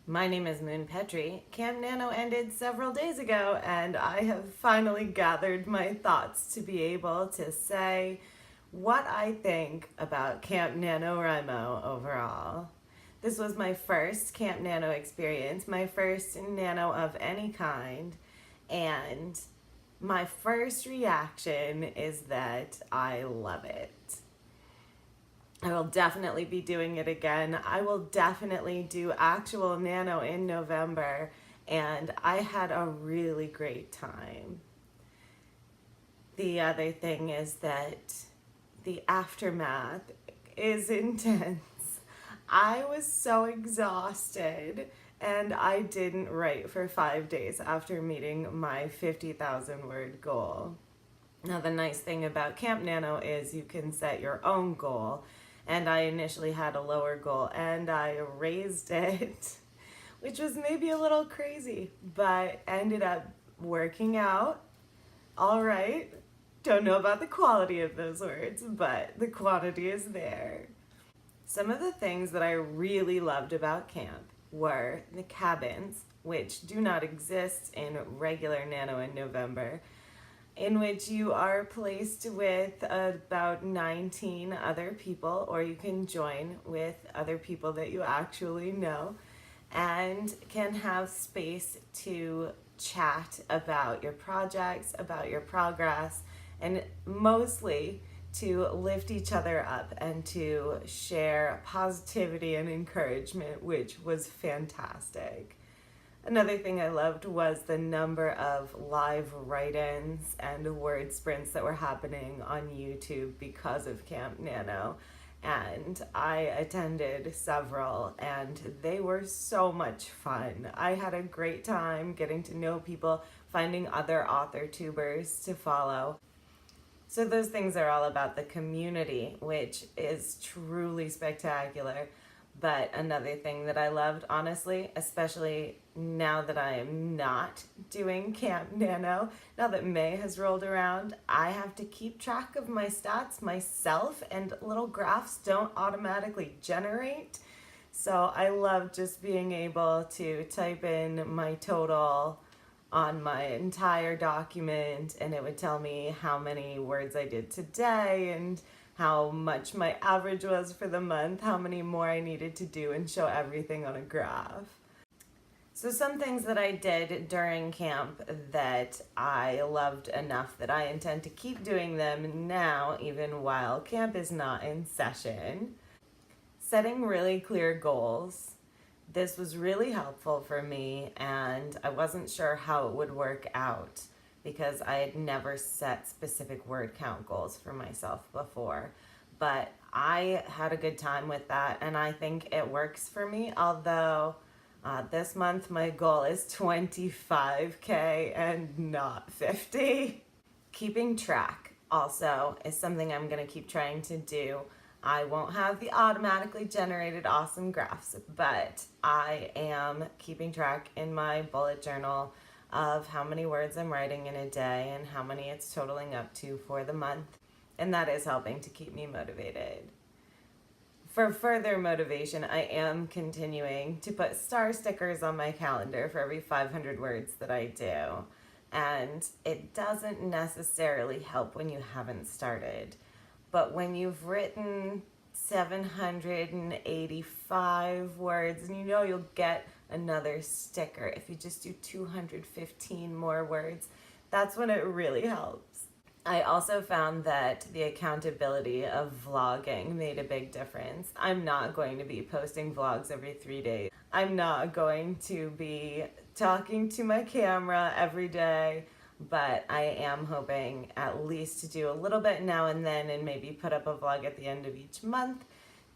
My name is Moon Petrie. Camp Nano ended several days ago, and I have finally gathered my thoughts to be able to say what I think about Camp NaNoWriMo overall. This was my first Camp Nano experience, my first Nano of any kind, and my first reaction is that I love it. I will definitely be doing it again. I will definitely do actual Nano in November, and I had a really great time. The other thing is that the aftermath is intense. I was so exhausted, and I didn't write for 5 days after meeting my 50,000 word goal. Now, the nice thing about Camp Nano is you can set your own goal, and I initially had a lower goal and I raised it, which was maybe a little crazy, but ended up working out all right. Don't know about the quality of those words, but the quantity is there. Some of the things that I really loved about camp were the cabins, which do not exist in regular Nano in November, in which you are placed with about 19 other people, or you can join with other people that you actually know, and can have space to chat about your projects, about your progress, and mostly to lift each other up and to share positivity and encouragement, which was fantastic. Another thing I loved was the number of live write-ins and word sprints that were happening on YouTube because of Camp Nano. And I attended several, and they were so much fun. I had a great time getting to know people, finding other author tubers to follow. So those things are all about the community, which is truly spectacular. But another thing that I loved, honestly, especially now that I am not doing Camp Nano, now that May has rolled around, I have to keep track of my stats myself, and little graphs don't automatically generate. So I love just being able to type in my total on my entire document, and it would tell me how many words I did today and how much my average was for the month, how many more I needed to do, and show everything on a graph. So some things that I did during camp that I loved enough that I intend to keep doing them now, even while camp is not in session. Setting really clear goals. This was really helpful for me, and I wasn't sure how it would work out because I had never set specific word count goals for myself before. But I had a good time with that, and I think it works for me, although this month my goal is 25K and not 50. Keeping track also is something I'm going to keep trying to do. I won't have the automatically generated awesome graphs, but I am keeping track in my bullet journal of how many words I'm writing in a day and how many it's totaling up to for the month, and that is helping to keep me motivated. For further motivation, I am continuing to put star stickers on my calendar for every 500 words that I do, and it doesn't necessarily help when you haven't started, but when you've written 785 words and you know you'll get another sticker if you just do 215 more words, that's when it really helps. I also found that the accountability of vlogging made a big difference. I'm not going to be posting vlogs every 3 days. I'm not going to be talking to my camera every day, but I am hoping at least to do a little bit now and then and maybe put up a vlog at the end of each month,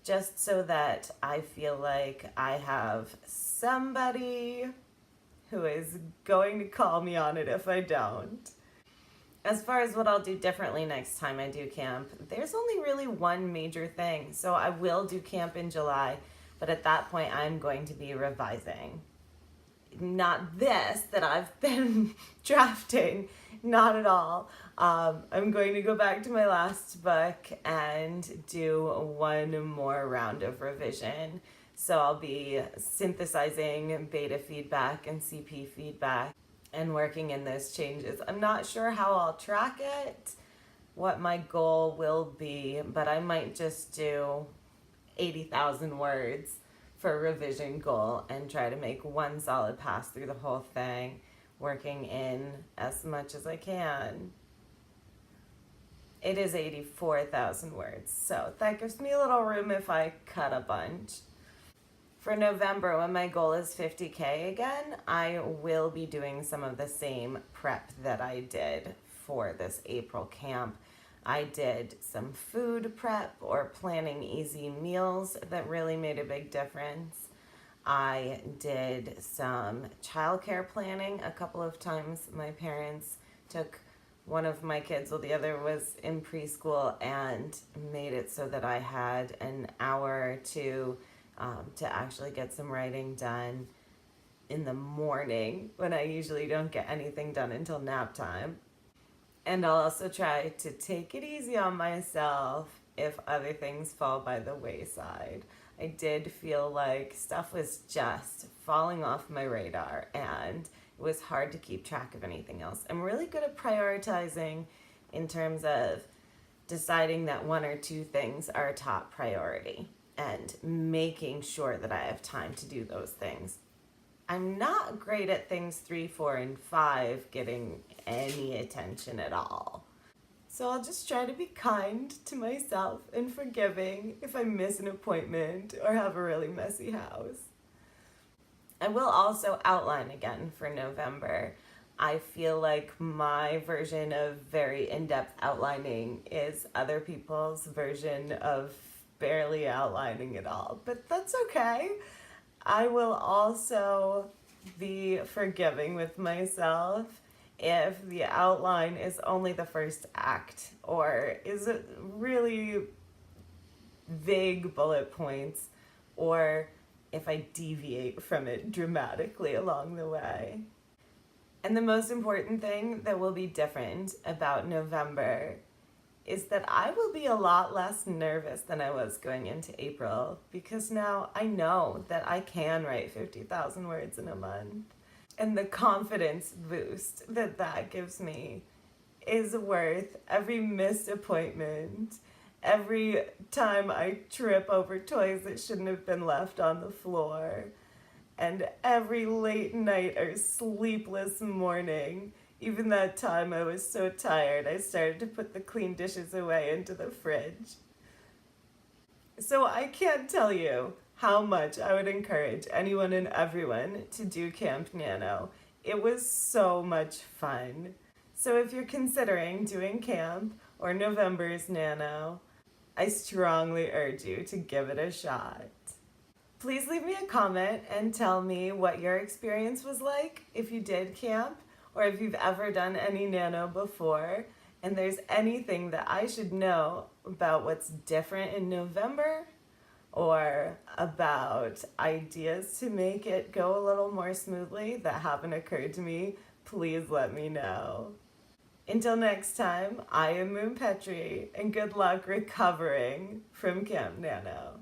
just so that I feel like I have somebody who is going to call me on it if I don't. As far as what I'll do differently next time I do camp, there's only really one major thing. So I will do camp in July, but at that point I'm going to be revising. Not this that I've been drafting, not at all. I'm going to go back to my last book and do one more round of revision So I'll be synthesizing beta feedback and CP feedback and working in those changes. I'm not sure how I'll track it, what my goal will be, but I might just do 80,000 words for a revision goal and try to make one solid pass through the whole thing, working in as much as I can. It is 84,000 words, so that gives me a little room if I cut a bunch. For November, when my goal is 50K again, I will be doing some of the same prep that I did for this April camp. I did some food prep or planning easy meals that really made a big difference. I did some childcare planning a couple of times. My parents took one of my kids, well, the other was in preschool, and made it so that I had an hour to actually get some writing done in the morning when I usually don't get anything done until nap time. And I'll also try to take it easy on myself if other things fall by the wayside. I did feel like stuff was just falling off my radar and it was hard to keep track of anything else. I'm really good at prioritizing in terms of deciding that one or two things are a top priority and making sure that I have time to do those things. I'm not great at things 3, 4, and 5 getting any attention at all. So I'll just try to be kind to myself and forgiving if I miss an appointment or have a really messy house. I will also outline again for November. I feel like my version of very in-depth outlining is other people's version of barely outlining at all, but that's okay. I will also be forgiving with myself if the outline is only the first act or is it really vague bullet points, or if I deviate from it dramatically along the way. And the most important thing that will be different about November is that I will be a lot less nervous than I was going into April, because now I know that I can write 50,000 words in a month. And the confidence boost that that gives me is worth every missed appointment, every time I trip over toys that shouldn't have been left on the floor, and every late night or sleepless morning. Even that time I was so tired, I started to put the clean dishes away into the fridge. So I can't tell you how much I would encourage anyone and everyone to do Camp Nano. It was so much fun. So if you're considering doing camp or November's Nano, I strongly urge you to give it a shot. Please leave me a comment and tell me what your experience was like if you did camp, or if you've ever done any Nano before, and there's anything that I should know about what's different in November, or about ideas to make it go a little more smoothly that haven't occurred to me, please let me know. Until next time, I am Moon Petrie, and good luck recovering from Camp Nano.